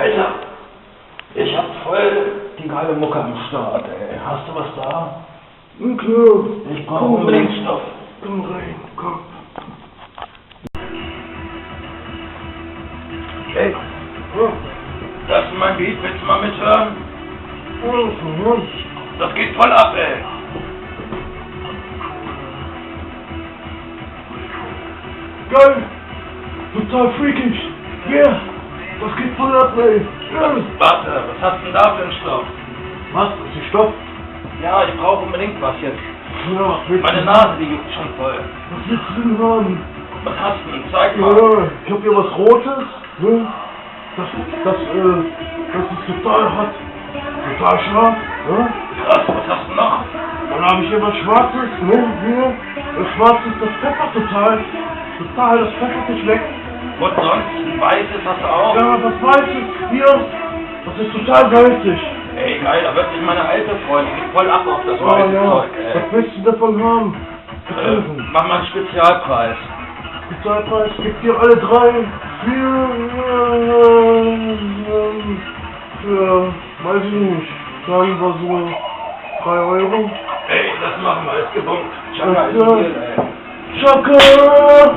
Alter, ich hab voll die geile Mucke am Start, ey. Hast du was da? Klar. Ich brauche unbedingt Stoff. Komm rein, komm. Ey, das ist mein Beat, willst du mal mithören? Das geht voll ab, ey. Geil! Total freakish! Yeah! Das geht voll ab, ey! Ja. Warte, was hast du denn da für einen Stoff? Was? Ist die Stoff? Ja, ich brauche unbedingt was jetzt. Ja, willst Meine du- Nase, die juckt schon voll. Was willst du denn haben? Was hast du denn? Zeig mal. Ja, ich hab hier was Rotes, ne? Das ist total hot. Total scharf, ne? Krass, was hast du noch? Dann habe ich hier was Schwarzes, ne? Hier. Das Schwarze ist das Pfeffer total. Total, das Pfeffer nicht weg. Und sonst? Ein weißes hast du auch? Ja, was Weißes, hier. Das ist total salzig. Ey, geil, da wird sich meine alte Freundin geht voll ab auf das Oh weiße ja, Zeug, was ey. willst du davon haben? Mach mal einen Spezialpreis. Spezialpreis gibt dir alle drei für, weiß ich nicht, sagen wir so 3 Euro. Ey, das machen wir, ist gebombt. Chaka Ja. ist hier, ey. Chaka!